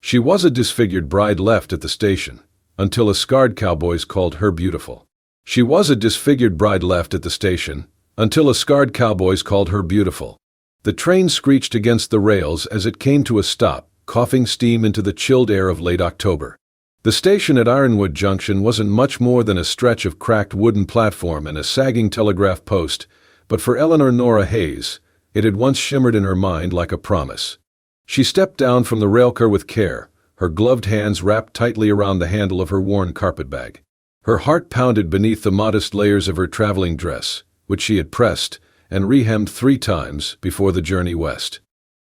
She was a disfigured bride left at the station, until a scarred cowboys called her beautiful. She was a disfigured bride left at the station, until a scarred cowboys called her beautiful. The train screeched against the rails as it came to a stop, coughing steam into the chilled air of late October. The station at Ironwood Junction wasn't much more than a stretch of cracked wooden platform and a sagging telegraph post, but for Eleanor Nora Hayes, it had once shimmered in her mind like a promise. She stepped down from the railcar with care, her gloved hands wrapped tightly around the handle of her worn carpetbag. Her heart pounded beneath the modest layers of her traveling dress, which she had pressed and rehemmed 3 times before the journey west.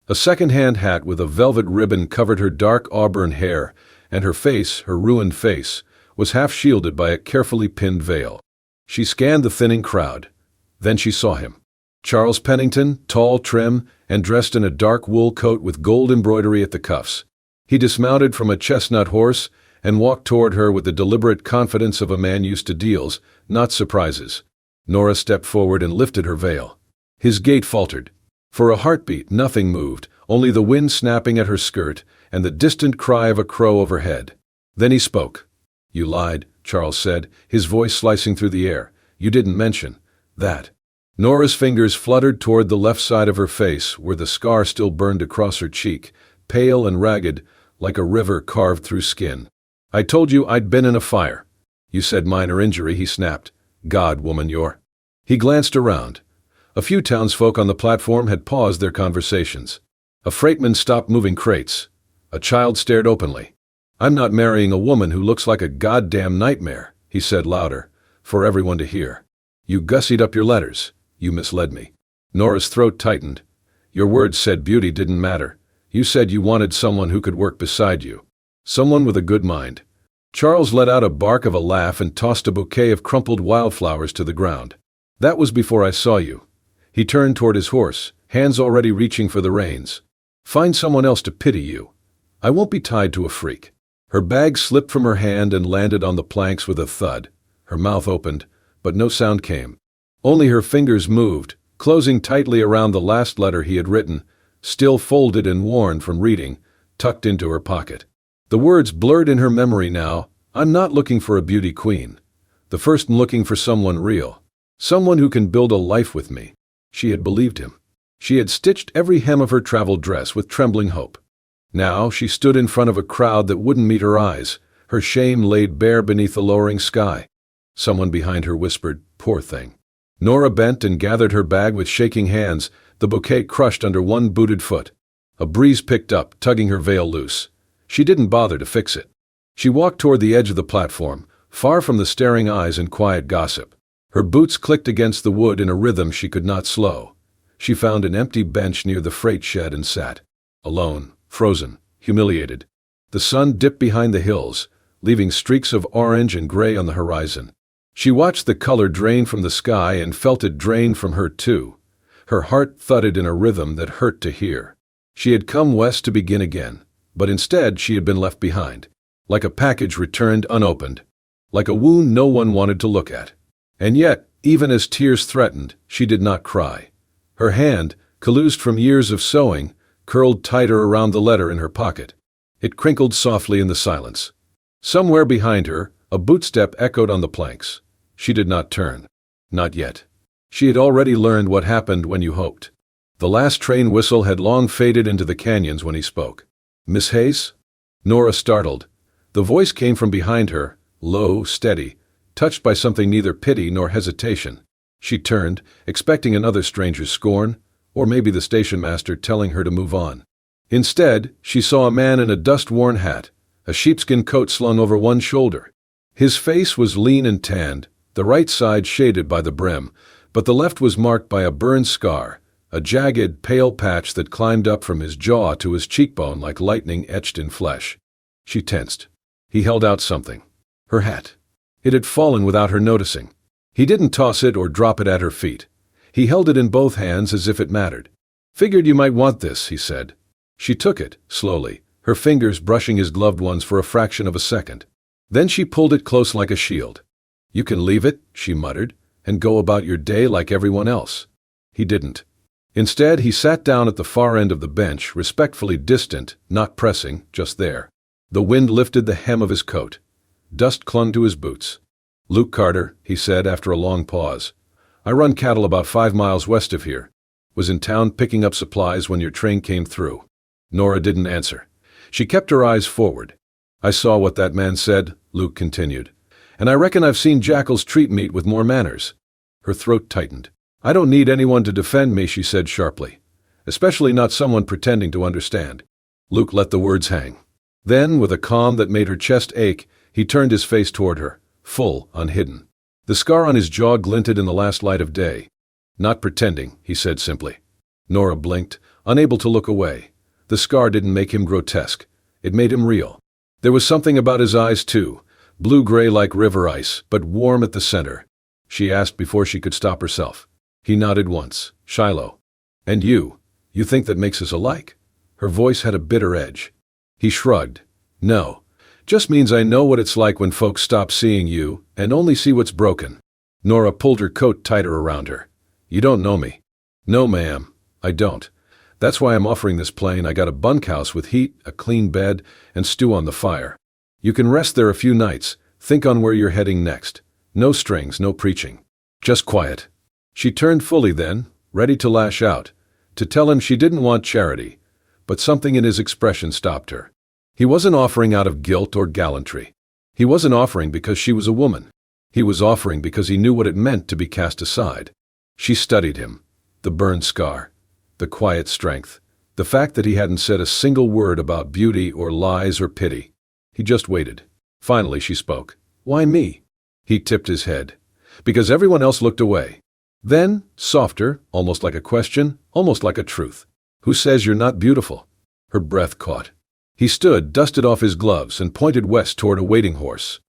A second-hand hat with a velvet ribbon covered her dark auburn hair, and her face, her ruined face, was half shielded by a carefully pinned veil. She scanned the thinning crowd. Then she saw him. Charles Pennington, tall, trim, and dressed in a dark wool coat with gold embroidery at the cuffs. He dismounted from a chestnut horse and walked toward her with the deliberate confidence of a man used to deals, not surprises. Nora stepped forward and lifted her veil. His gait faltered. For a heartbeat, nothing moved, only the wind snapping at her skirt and the distant cry of a crow overhead. Then he spoke. "You lied," Charles said, his voice slicing through the air. "You didn't mention that." Nora's fingers fluttered toward the left side of her face, where the scar still burned across her cheek, pale and ragged, like a river carved through skin. "I told you I'd been in a fire." "You said minor injury," he snapped. "God, woman, you're—" He glanced around. A few townsfolk on the platform had paused their conversations. A freightman stopped moving crates. A child stared openly. "I'm not marrying a woman who looks like a goddamn nightmare," he said louder, for everyone to hear. "You gussied up your letters. You misled me." Nora's throat tightened. "Your words said beauty didn't matter. You said you wanted someone who could work beside you. Someone with a good mind." Charles let out a bark of a laugh and tossed a bouquet of crumpled wildflowers to the ground. "That was before I saw you." He turned toward his horse, hands already reaching for the reins. "Find someone else to pity you. I won't be tied to a freak." Her bag slipped from her hand and landed on the planks with a thud. Her mouth opened, but no sound came. Only her fingers moved, closing tightly around the last letter he had written, still folded and worn from reading, tucked into her pocket. The words blurred in her memory now. "I'm not looking for a beauty queen. The first, I'm looking for someone real. Someone who can build a life with me." She had believed him. She had stitched every hem of her travel dress with trembling hope. Now she stood in front of a crowd that wouldn't meet her eyes, her shame laid bare beneath the lowering sky. Someone behind her whispered, "Poor thing." Nora bent and gathered her bag with shaking hands, the bouquet crushed under one booted foot. A breeze picked up, tugging her veil loose. She didn't bother to fix it. She walked toward the edge of the platform, far from the staring eyes and quiet gossip. Her boots clicked against the wood in a rhythm she could not slow. She found an empty bench near the freight shed and sat. Alone, frozen, humiliated. The sun dipped behind the hills, leaving streaks of orange and gray on the horizon. She watched the color drain from the sky and felt it drain from her too. Her heart thudded in a rhythm that hurt to hear. She had come west to begin again, but instead she had been left behind. Like a package returned unopened. Like a wound no one wanted to look at. And yet, even as tears threatened, she did not cry. Her hand, calloused from years of sewing, curled tighter around the letter in her pocket. It crinkled softly in the silence. Somewhere behind her, a bootstep echoed on the planks. She did not turn. Not yet. She had already learned what happened when you hoped. The last train whistle had long faded into the canyons when he spoke. "Miss Hayes?" Nora startled. The voice came from behind her, low, steady, touched by something neither pity nor hesitation. She turned, expecting another stranger's scorn, or maybe the station master telling her to move on. Instead, she saw a man in a dust-worn hat, a sheepskin coat slung over one shoulder. His face was lean and tanned, the right side shaded by the brim, but the left was marked by a burned scar, a jagged, pale patch that climbed up from his jaw to his cheekbone like lightning etched in flesh. She tensed. He held out something. Her hat. It had fallen without her noticing. He didn't toss it or drop it at her feet. He held it in both hands as if it mattered. "Figured you might want this," he said. She took it, slowly, her fingers brushing his gloved ones for a fraction of a second. Then she pulled it close like a shield. "You can leave it," she muttered, "and go about your day like everyone else." He didn't. Instead, he sat down at the far end of the bench, respectfully distant, not pressing, just there. The wind lifted the hem of his coat. Dust clung to his boots. "Luke Carter," he said after a long pause. "I run cattle about 5 miles west of here. Was in town picking up supplies when your train came through." Nora didn't answer. She kept her eyes forward. "I saw what that man said," Luke continued. "And I reckon I've seen jackals treat meat with more manners." Her throat tightened. "I don't need anyone to defend me," she said sharply. "Especially not someone pretending to understand." Luke let the words hang. Then, with a calm that made her chest ache, he turned his face toward her, full, unhidden. The scar on his jaw glinted in the last light of day. "Not pretending," he said simply. Nora blinked, unable to look away. The scar didn't make him grotesque. It made him real. There was something about his eyes, too, blue-gray like river ice, but warm at the center. She asked before she could stop herself. He nodded once. "Shiloh. And you think that makes us alike?" Her voice had a bitter edge. He shrugged. "No. Just means I know what it's like when folks stop seeing you and only see what's broken." Nora pulled her coat tighter around her. "You don't know me." "No, ma'am, I don't. That's why I'm offering this plane. I got a bunkhouse with heat, a clean bed, and stew on the fire. You can rest there a few nights, think on where you're heading next. No strings, no preaching. Just quiet." She turned fully then, ready to lash out, to tell him she didn't want charity, but something in his expression stopped her. He wasn't offering out of guilt or gallantry. He wasn't offering because she was a woman. He was offering because he knew what it meant to be cast aside. She studied him. The burned scar. The quiet strength. The fact that he hadn't said a single word about beauty or lies or pity. He just waited. Finally she spoke. "Why me?" He tipped his head. "Because everyone else looked away." Then, softer, almost like a question, almost like a truth. "Who says you're not beautiful?" Her breath caught. He stood, dusted off his gloves, and pointed west toward a waiting horse.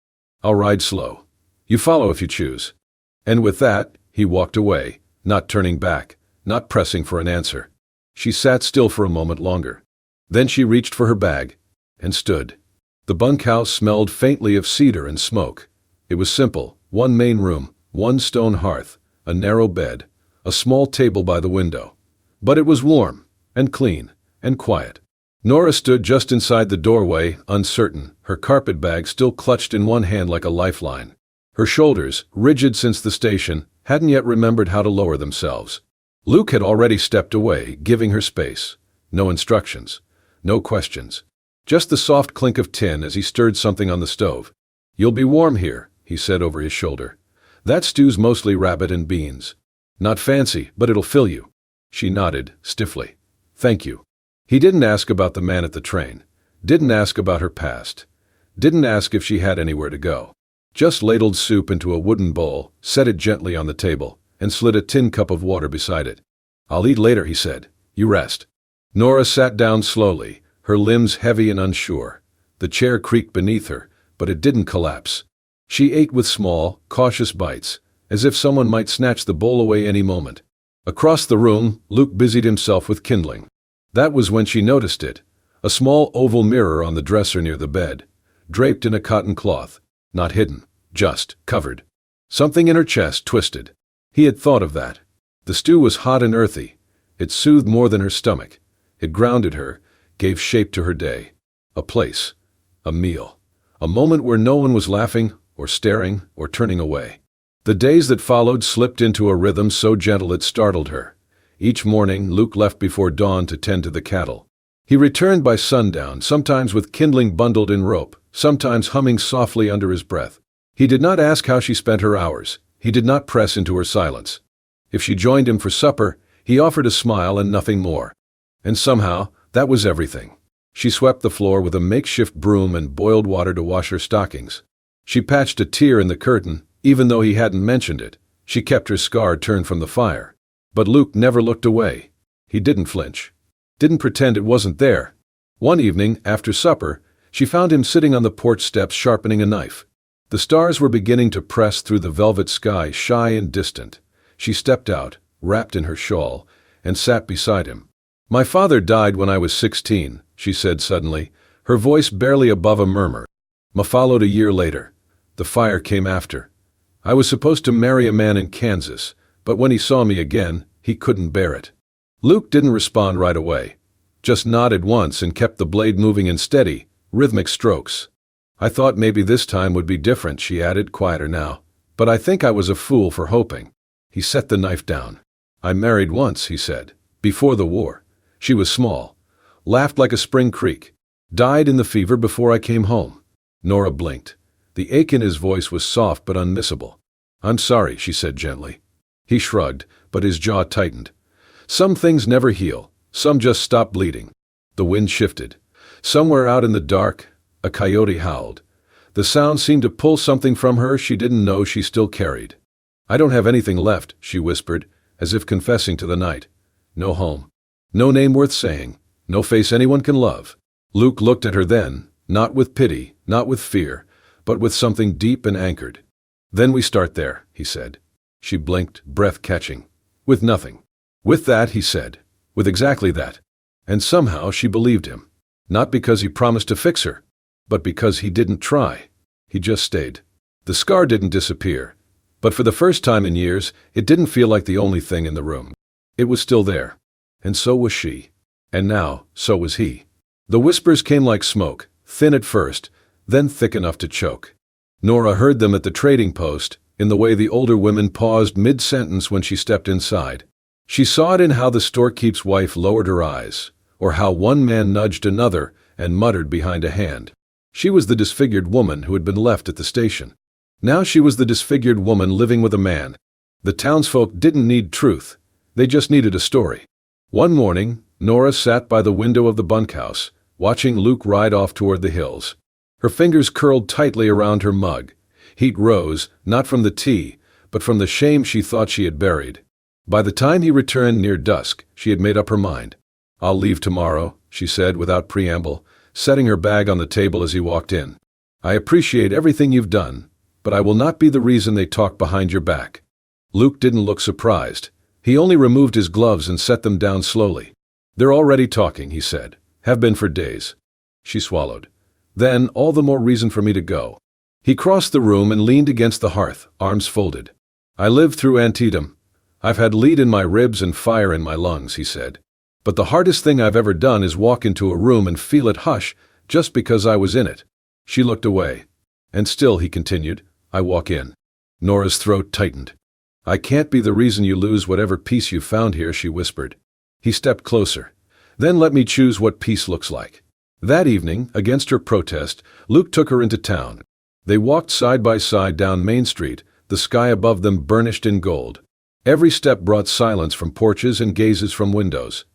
"I'll ride slow. You follow if you choose." And with that, he walked away, not turning back, not pressing for an answer. She sat still for a moment longer. Then she reached for her bag and stood. The bunkhouse smelled faintly of cedar and smoke. It was simple, one main room, one stone hearth, a narrow bed, a small table by the window. But it was warm, and clean, and quiet. Nora stood just inside the doorway, uncertain, her carpet bag still clutched in one hand like a lifeline. Her shoulders, rigid since the station, hadn't yet remembered how to lower themselves. Luke had already stepped away, giving her space. No instructions. No questions. Just the soft clink of tin as he stirred something on the stove. "You'll be warm here," he said over his shoulder. "That stew's mostly rabbit and beans. Not fancy, but it'll fill you." She nodded, stiffly. "Thank you." He didn't ask about the man at the train. Didn't ask about her past. Didn't ask if she had anywhere to go. Just ladled soup into a wooden bowl, set it gently on the table, and slid a tin cup of water beside it. "I'll eat later," he said. "You rest." Nora sat down slowly, her limbs heavy and unsure. The chair creaked beneath her, but it didn't collapse. She ate with small, cautious bites, as if someone might snatch the bowl away any moment. Across the room, Luke busied himself with kindling. That was when she noticed it. A small oval mirror on the dresser near the bed, draped in a cotton cloth. Not hidden, just covered. Something in her chest twisted. He had thought of that. The stew was hot and earthy. It soothed more than her stomach. It grounded her, gave shape to her day. A place. A meal. A moment where no one was laughing, or staring, or turning away. The days that followed slipped into a rhythm so gentle it startled her. Each morning, Luke left before dawn to tend to the cattle. He returned by sundown, sometimes with kindling bundled in rope, sometimes humming softly under his breath. He did not ask how she spent her hours. He did not press into her silence. If she joined him for supper, he offered a smile and nothing more. And somehow, that was everything. She swept the floor with a makeshift broom and boiled water to wash her stockings. She patched a tear in the curtain, even though he hadn't mentioned it. She kept her scar turned from the fire. But Luke never looked away. He didn't flinch. Didn't pretend it wasn't there. One evening, after supper, she found him sitting on the porch steps sharpening a knife. The stars were beginning to press through the velvet sky, shy and distant. She stepped out, wrapped in her shawl, and sat beside him. "My father died when I was 16, she said suddenly, her voice barely above a murmur. Ma followed a year later. The fire came after. I was supposed to marry a man in Kansas, but when he saw me again, he couldn't bear it." Luke didn't respond right away. Just nodded once and kept the blade moving and steady, rhythmic strokes. I thought maybe this time would be different, she added, quieter now. But I think I was a fool for hoping. He set the knife down. I married once, he said. Before the war. She was small. Laughed like a spring creek. Died in the fever before I came home. Nora blinked. The ache in his voice was soft but unmissable. I'm sorry, she said gently. He shrugged, but his jaw tightened. Some things never heal. Some just stop bleeding. The wind shifted. Somewhere out in the dark, a coyote howled. The sound seemed to pull something from her she didn't know she still carried. I don't have anything left, she whispered, as if confessing to the night. No home. No name worth saying. No face anyone can love. Luke looked at her then, not with pity, not with fear, but with something deep and anchored. Then we start there, he said. She blinked, breath catching. With nothing. With that, he said. With exactly that. And somehow she believed him. Not because he promised to fix her, but because he didn't try. He just stayed. The scar didn't disappear, but for the first time in years, it didn't feel like the only thing in the room. It was still there. And so was she. And now, so was he. The whispers came like smoke, thin at first, then thick enough to choke. Nora heard them at the trading post, in the way the older women paused mid-sentence when she stepped inside. She saw it in how the storekeep's wife lowered her eyes, or how one man nudged another and muttered behind a hand. She was the disfigured woman who had been left at the station. Now she was the disfigured woman living with a man. The townsfolk didn't need truth. They just needed a story. One morning, Nora sat by the window of the bunkhouse, watching Luke ride off toward the hills. Her fingers curled tightly around her mug. Heat rose, not from the tea, but from the shame she thought she had buried. By the time he returned near dusk, she had made up her mind. I'll leave tomorrow, she said without preamble, setting her bag on the table as he walked in. I appreciate everything you've done, but I will not be the reason they talk behind your back. Luke didn't look surprised. He only removed his gloves and set them down slowly. They're already talking, he said. Have been for days. She swallowed. Then, all the more reason for me to go. He crossed the room and leaned against the hearth, arms folded. I lived through Antietam. I've had lead in my ribs and fire in my lungs, he said. But the hardest thing I've ever done is walk into a room and feel it hush just because I was in it. She looked away. And still, he continued, I walk in. Nora's throat tightened. I can't be the reason you lose whatever peace you found here, she whispered. He stepped closer. Then let me choose what peace looks like. That evening, against her protest, Luke took her into town. They walked side by side down Main Street, the sky above them burnished in gold. Every step brought silence from porches and gazes from windows.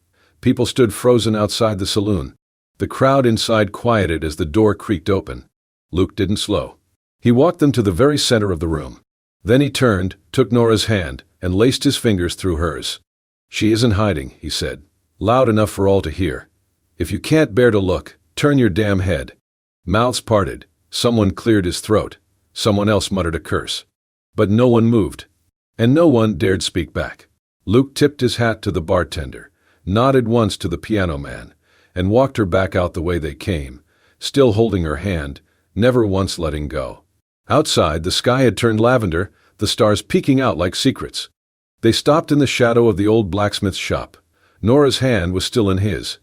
People stood frozen outside the saloon. The crowd inside quieted as the door creaked open. Luke didn't slow. He walked them to the very center of the room. Then he turned, took Nora's hand, and laced his fingers through hers. She isn't hiding, he said, loud enough for all to hear. If you can't bear to look, turn your damn head. Mouths parted. Someone cleared his throat. Someone else muttered a curse. But no one moved. And no one dared speak back. Luke tipped his hat to the bartender, nodded once to the piano man, and walked her back out the way they came, still holding her hand, never once letting go. Outside, the sky had turned lavender, the stars peeking out like secrets. They stopped in the shadow of the old blacksmith's shop. Nora's hand was still in his.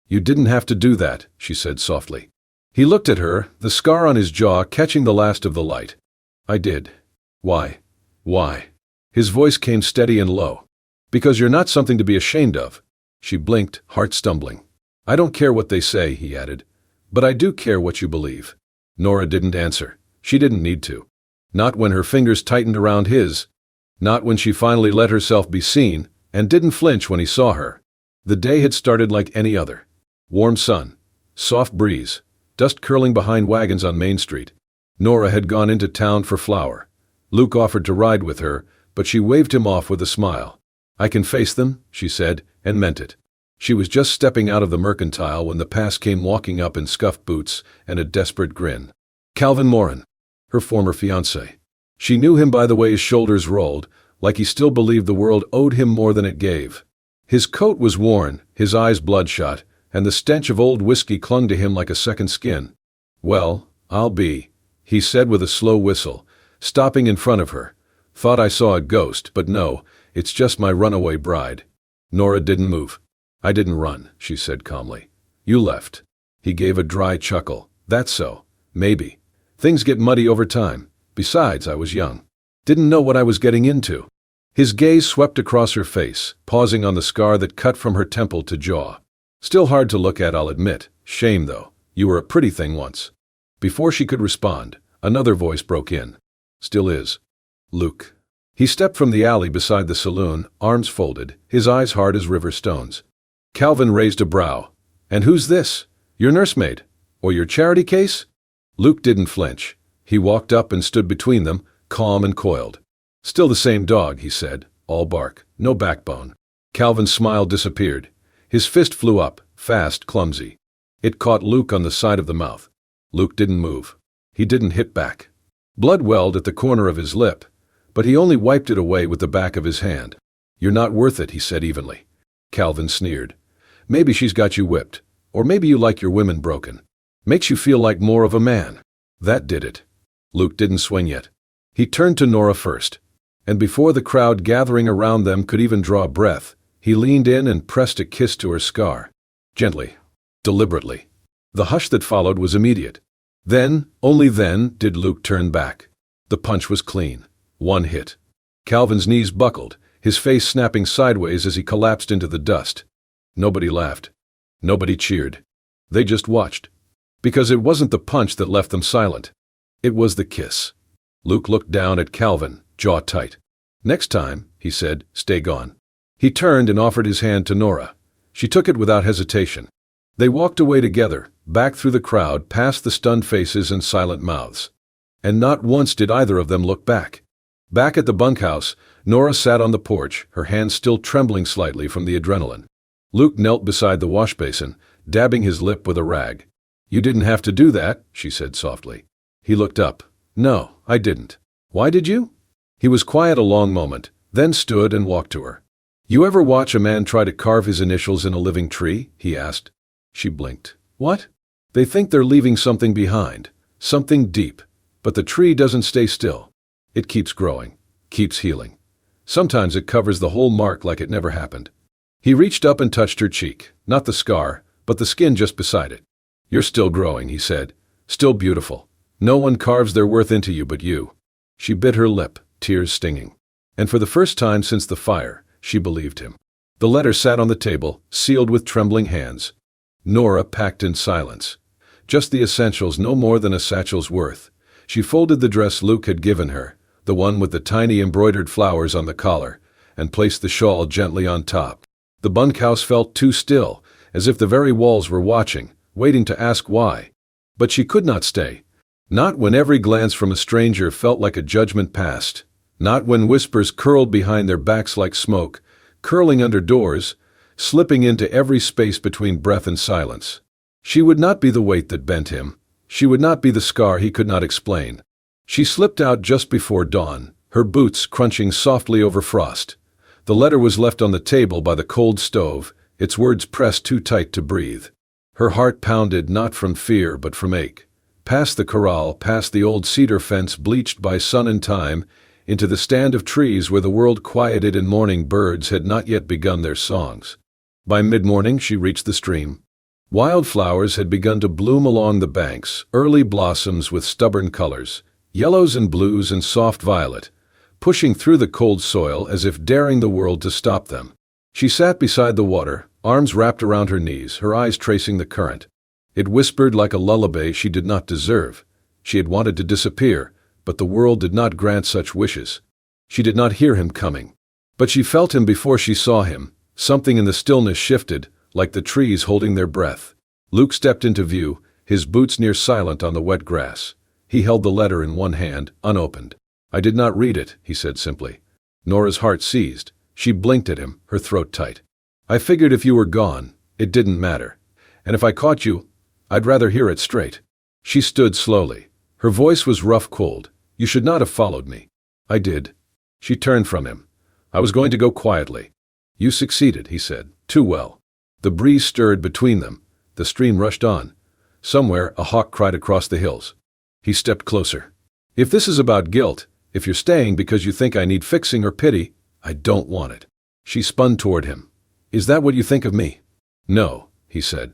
You didn't have to do that, she said softly. He looked at her, the scar on his jaw catching the last of the light. I did. Why? Why? His voice came steady and low. Because you're not something to be ashamed of. She blinked, heart stumbling. I don't care what they say, he added. But I do care what you believe. Nora didn't answer. She didn't need to. Not when her fingers tightened around his. Not when she finally let herself be seen, and didn't flinch when he saw her. The day had started like any other. Warm sun. Soft breeze. Dust curling behind wagons on Main Street. Nora had gone into town for flour. Luke offered to ride with her, but she waved him off with a smile. I can face them, she said, and meant it. She was just stepping out of the mercantile when the pass came walking up in scuffed boots and a desperate grin. Calvin Moran, her former fiancé. She knew him by the way his shoulders rolled, like he still believed the world owed him more than it gave. His coat was worn, his eyes bloodshot, and the stench of old whiskey clung to him like a second skin. Well, I'll be, he said with a slow whistle, stopping in front of her. Thought I saw a ghost, but no, it's just my runaway bride. Nora didn't move. I didn't run, she said calmly. You left. He gave a dry chuckle. That's so. Maybe. Things get muddy over time. Besides, I was young. Didn't know what I was getting into. His gaze swept across her face, pausing on the scar that cut from her temple to jaw. Still hard to look at, I'll admit. Shame, though. You were a pretty thing once. Before she could respond, another voice broke in. Still is. Luke. He stepped from the alley beside the saloon, arms folded, his eyes hard as river stones. Calvin raised a brow. And who's this? Your nursemaid? Or your charity case? Luke didn't flinch. He walked up and stood between them, calm and coiled. Still the same dog, he said, all bark, no backbone. Calvin's smile disappeared. His fist flew up, fast, clumsy. It caught Luke on the side of the mouth. Luke didn't move. He didn't hit back. Blood welled at the corner of his lip, but he only wiped it away with the back of his hand. You're not worth it, he said evenly. Calvin sneered. Maybe she's got you whipped, or maybe you like your women broken. Makes you feel like more of a man. That did it. Luke didn't swing yet. He turned to Nora first, and before the crowd gathering around them could even draw a breath, he leaned in and pressed a kiss to her scar. Gently. Deliberately. The hush that followed was immediate. Then, only then, did Luke turn back. The punch was clean. One hit. Calvin's knees buckled, his face snapping sideways as he collapsed into the dust. Nobody laughed. Nobody cheered. They just watched. Because it wasn't the punch that left them silent. It was the kiss. Luke looked down at Calvin, jaw tight. Next time, he said, stay gone. He turned and offered his hand to Nora. She took it without hesitation. They walked away together, back through the crowd, past the stunned faces and silent mouths. And not once did either of them look back. Back at the bunkhouse, Nora sat on the porch, her hands still trembling slightly from the adrenaline. Luke knelt beside the wash basin, dabbing his lip with a rag. You didn't have to do that, she said softly. He looked up. No, I didn't. Why did you? He was quiet a long moment, then stood and walked to her. You ever watch a man try to carve his initials in a living tree? He asked. She blinked. What? They think they're leaving something behind, something deep, but the tree doesn't stay still. It keeps growing, keeps healing. Sometimes it covers the whole mark like it never happened. He reached up and touched her cheek, not the scar, but the skin just beside it. You're still growing, he said. Still beautiful. No one carves their worth into you but you. She bit her lip, tears stinging. And for the first time since the fire, she believed him. The letter sat on the table, sealed with trembling hands. Nora packed in silence. Just the essentials, no more than a satchel's worth. She folded the dress Luke had given her, the one with the tiny embroidered flowers on the collar, and placed the shawl gently on top. The bunkhouse felt too still, as if the very walls were watching, waiting to ask why. But she could not stay. Not when every glance from a stranger felt like a judgment passed. Not when whispers curled behind their backs like smoke, curling under doors, slipping into every space between breath and silence. She would not be the weight that bent him. She would not be the scar he could not explain. She slipped out just before dawn, her boots crunching softly over frost. The letter was left on the table by the cold stove, its words pressed too tight to breathe. Her heart pounded not from fear but from ache. Past the corral, past the old cedar fence bleached by sun and time, into the stand of trees where the world quieted and morning birds had not yet begun their songs. By mid-morning she reached the stream. Wildflowers had begun to bloom along the banks, early blossoms with stubborn colors, yellows and blues and soft violet, pushing through the cold soil as if daring the world to stop them. She sat beside the water, arms wrapped around her knees, her eyes tracing the current. It whispered like a lullaby she did not deserve. She had wanted to disappear, but the world did not grant such wishes. She did not hear him coming. But she felt him before she saw him. Something in the stillness shifted, like the trees holding their breath. Luke stepped into view, his boots near silent on the wet grass. He held the letter in one hand, unopened. I did not read it, he said simply. Nora's heart seized. She blinked at him, her throat tight. I figured if you were gone, it didn't matter. And if I caught you, I'd rather hear it straight. She stood slowly. Her voice was rough cold. You should not have followed me. I did. She turned from him. I was going to go quietly. You succeeded, he said, too well. The breeze stirred between them. The stream rushed on. Somewhere a hawk cried across the hills. He stepped closer. If this is about guilt, if you're staying because you think I need fixing or pity, I don't want it. She spun toward him. Is that what you think of me? No, he said.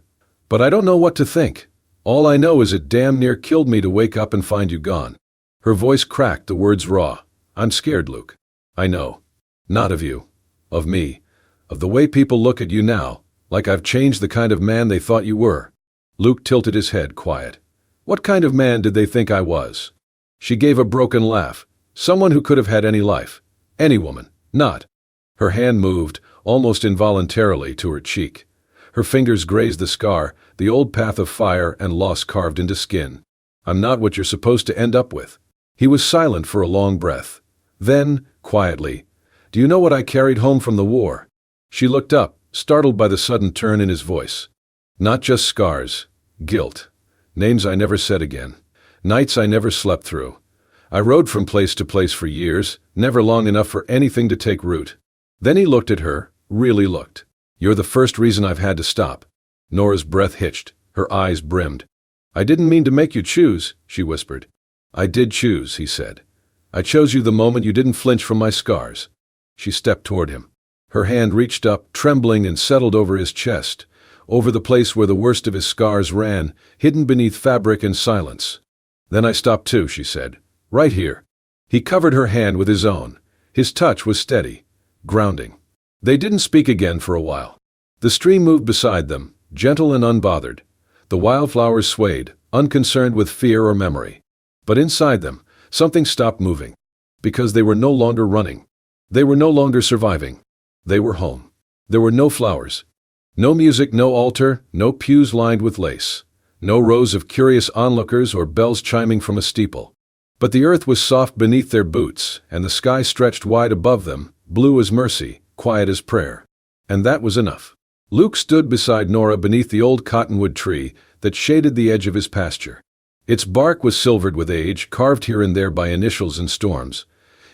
But I don't know what to think. All I know is it damn near killed me to wake up and find you gone." Her voice cracked, the words raw. "I'm scared, Luke. I know. Not of you. Of me. Of the way people look at you now, like I've changed the kind of man they thought you were." Luke tilted his head, quiet. "What kind of man did they think I was?" She gave a broken laugh. "Someone who could have had any life. Any woman. Not." Her hand moved, almost involuntarily, to her cheek. Her fingers grazed the scar, the old path of fire and loss carved into skin. "I'm not what you're supposed to end up with." He was silent for a long breath. Then, quietly, "Do you know what I carried home from the war?" She looked up, startled by the sudden turn in his voice. "Not just scars. Guilt. Names I never said again. Nights I never slept through. I rode from place to place for years, never long enough for anything to take root." Then he looked at her, really looked. "You're the first reason I've had to stop." Nora's breath hitched, her eyes brimmed. "I didn't mean to make you choose," she whispered. "I did choose," he said. "I chose you the moment you didn't flinch from my scars." She stepped toward him. Her hand reached up, trembling, and settled over his chest, over the place where the worst of his scars ran, hidden beneath fabric and silence. "Then I stopped too," she said. "Right here." He covered her hand with his own. His touch was steady, grounding. They didn't speak again for a while. The stream moved beside them, gentle and unbothered. The wildflowers swayed, unconcerned with fear or memory. But inside them, something stopped moving. Because they were no longer running. They were no longer surviving. They were home. There were no flowers. No music, no altar, no pews lined with lace. No rows of curious onlookers or bells chiming from a steeple. But the earth was soft beneath their boots, and the sky stretched wide above them, blue as mercy, quiet as prayer. And that was enough. Luke stood beside Nora beneath the old cottonwood tree that shaded the edge of his pasture. Its bark was silvered with age, carved here and there by initials and storms.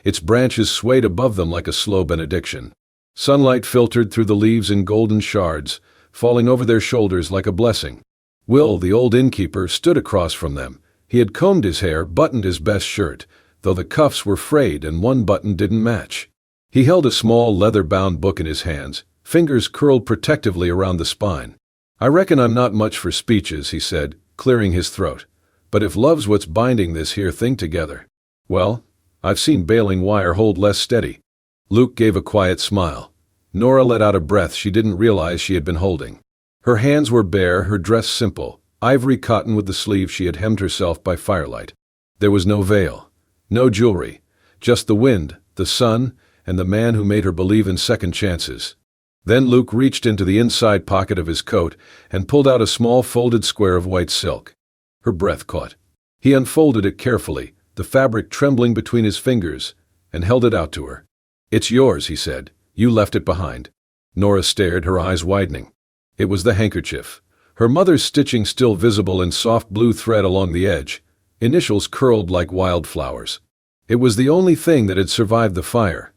Its branches swayed above them like a slow benediction. Sunlight filtered through the leaves in golden shards, falling over their shoulders like a blessing. Will, the old innkeeper, stood across from them. He had combed his hair, buttoned his best shirt, though the cuffs were frayed and one button didn't match. He held a small leather-bound book in his hands, fingers curled protectively around the spine. "I reckon I'm not much for speeches," he said, clearing his throat. "But if love's what's binding this here thing together, well, I've seen baling wire hold less steady." Luke gave a quiet smile. Nora let out a breath she didn't realize she had been holding. Her hands were bare, her dress simple, ivory cotton with the sleeve she had hemmed herself by firelight. There was no veil, no jewelry, just the wind, the sun, and the man who made her believe in second chances. Then Luke reached into the inside pocket of his coat and pulled out a small folded square of white silk. Her breath caught. He unfolded it carefully, the fabric trembling between his fingers, and held it out to her. "It's yours," he said. "You left it behind." Nora stared, her eyes widening. It was the handkerchief. Her mother's stitching still visible in soft blue thread along the edge, initials curled like wildflowers. It was the only thing that had survived the fire.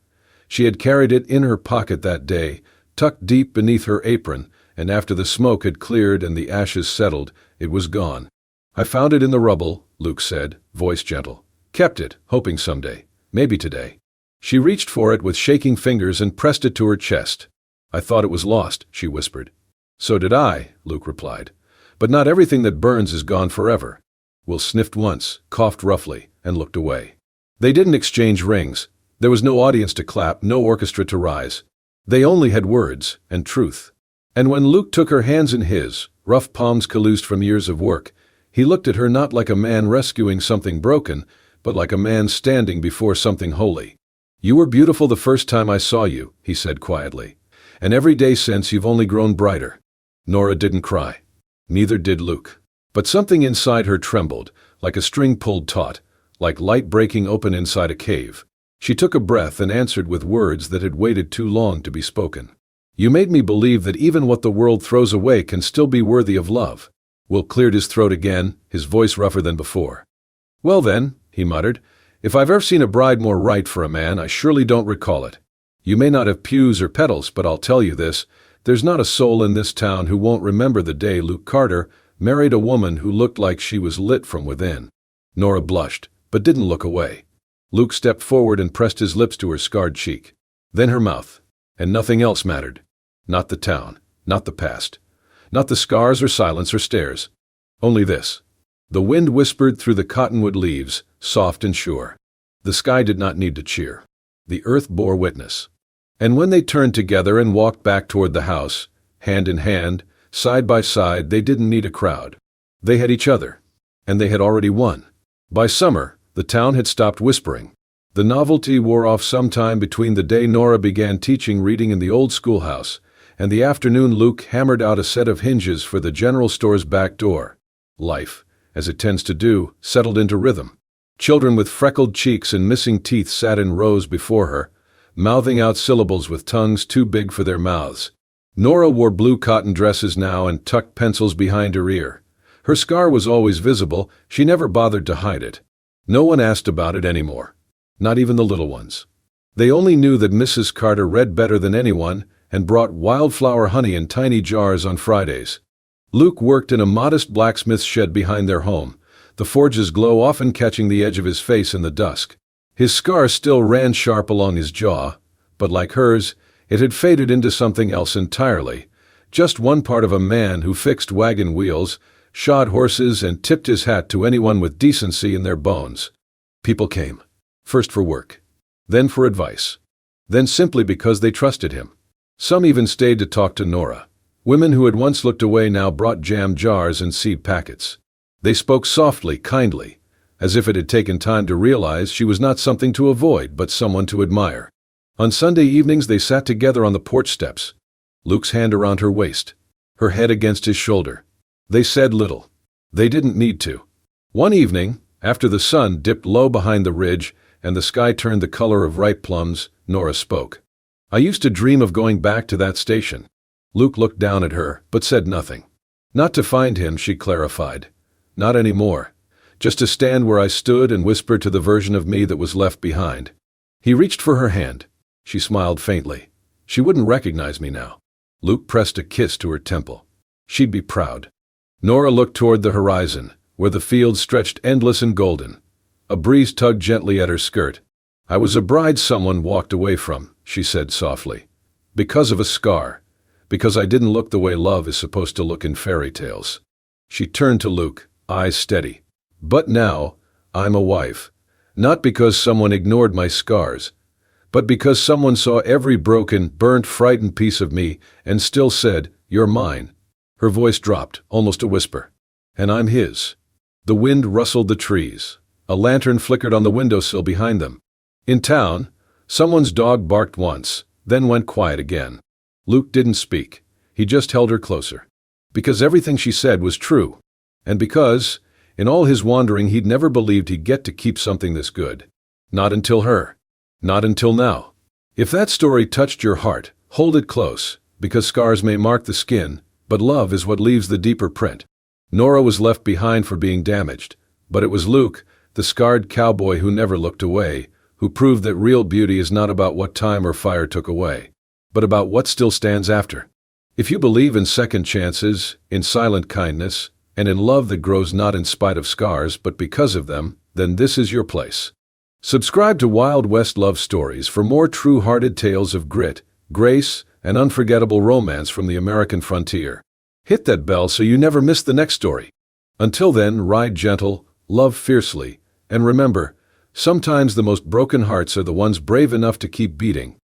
She had carried it in her pocket that day, tucked deep beneath her apron, and after the smoke had cleared and the ashes settled, it was gone. "I found it in the rubble," Luke said, voice gentle. "Kept it, hoping someday, maybe today." She reached for it with shaking fingers and pressed it to her chest. "I thought it was lost," she whispered. "So did I," Luke replied. "But not everything that burns is gone forever." Will sniffed once, coughed roughly, and looked away. They didn't exchange rings. There was no audience to clap, no orchestra to rise. They only had words and truth. And when Luke took her hands in his, rough palms calloused from years of work, he looked at her not like a man rescuing something broken, but like a man standing before something holy. "You were beautiful the first time I saw you," he said quietly. "And every day since you've only grown brighter." Nora didn't cry. Neither did Luke. But something inside her trembled, like a string pulled taut, like light breaking open inside a cave. She took a breath and answered with words that had waited too long to be spoken. "You made me believe that even what the world throws away can still be worthy of love." Will cleared his throat again, his voice rougher than before. "Well then," he muttered, "if I've ever seen a bride more right for a man, I surely don't recall it. You may not have pews or petals, but I'll tell you this, there's not a soul in this town who won't remember the day Luke Carter married a woman who looked like she was lit from within." Nora blushed, but didn't look away. Luke stepped forward and pressed his lips to her scarred cheek. Then her mouth. And nothing else mattered. Not the town, not the past. Not the scars or silence or stares. Only this. The wind whispered through the cottonwood leaves, soft and sure. The sky did not need to cheer. The earth bore witness. And when they turned together and walked back toward the house, hand in hand, side by side, they didn't need a crowd. They had each other. And they had already won. By summer, the town had stopped whispering. The novelty wore off sometime between the day Nora began teaching reading in the old schoolhouse and the afternoon Luke hammered out a set of hinges for the general store's back door. Life, as it tends to do, settled into rhythm. Children with freckled cheeks and missing teeth sat in rows before her, mouthing out syllables with tongues too big for their mouths. Nora wore blue cotton dresses now and tucked pencils behind her ear. Her scar was always visible, she never bothered to hide it. No one asked about it anymore. Not even the little ones. They only knew that Mrs. Carter read better than anyone and brought wildflower honey in tiny jars on Fridays. Luke worked in a modest blacksmith shed behind their home, the forge's glow often catching the edge of his face in the dusk. His scar still ran sharp along his jaw, but like hers, it had faded into something else entirely, just one part of a man who fixed wagon wheels, shod horses, and tipped his hat to anyone with decency in their bones. People came, first for work, then for advice, then simply because they trusted him. Some even stayed to talk to Nora. Women who had once looked away now brought jam jars and seed packets. They spoke softly, kindly, as if it had taken time to realize she was not something to avoid but someone to admire. On Sunday evenings they sat together on the porch steps, Luke's hand around her waist, her head against his shoulder. They said little. They didn't need to. One evening, after the sun dipped low behind the ridge and the sky turned the color of ripe plums, Nora spoke. I used to dream of going back to that station. Luke looked down at her, but said nothing. Not to find him, she clarified. Not anymore. Just to stand where I stood and whisper to the version of me that was left behind. He reached for her hand. She smiled faintly. She wouldn't recognize me now. Luke pressed a kiss to her temple. She'd be proud. Nora looked toward the horizon, where the fields stretched endless and golden. A breeze tugged gently at her skirt. I was a bride someone walked away from, she said softly. Because of a scar. Because I didn't look the way love is supposed to look in fairy tales. She turned to Luke, eyes steady. But now, I'm a wife. Not because someone ignored my scars, but because someone saw every broken, burnt, frightened piece of me and still said, "You're mine." Her voice dropped, almost a whisper. And I'm his. The wind rustled the trees. A lantern flickered on the windowsill behind them. In town, someone's dog barked once, then went quiet again. Luke didn't speak. He just held her closer. Because everything she said was true. And because, in all his wandering, he'd never believed he'd get to keep something this good. Not until her. Not until now. If that story touched your heart, hold it close, because scars may mark the skin, but love is what leaves the deeper print. Nora was left behind for being damaged, but it was Luke, the scarred cowboy who never looked away, who proved that real beauty is not about what time or fire took away, but about what still stands after. If you believe in second chances, in silent kindness, and in love that grows not in spite of scars but because of them, then this is your place. Subscribe to Wild West Love Stories for more true-hearted tales of grit, grace, and unforgettable romance from the American frontier. Hit that bell so you never miss the next story. Until then, ride gentle, love fiercely, and remember, sometimes the most broken hearts are the ones brave enough to keep beating.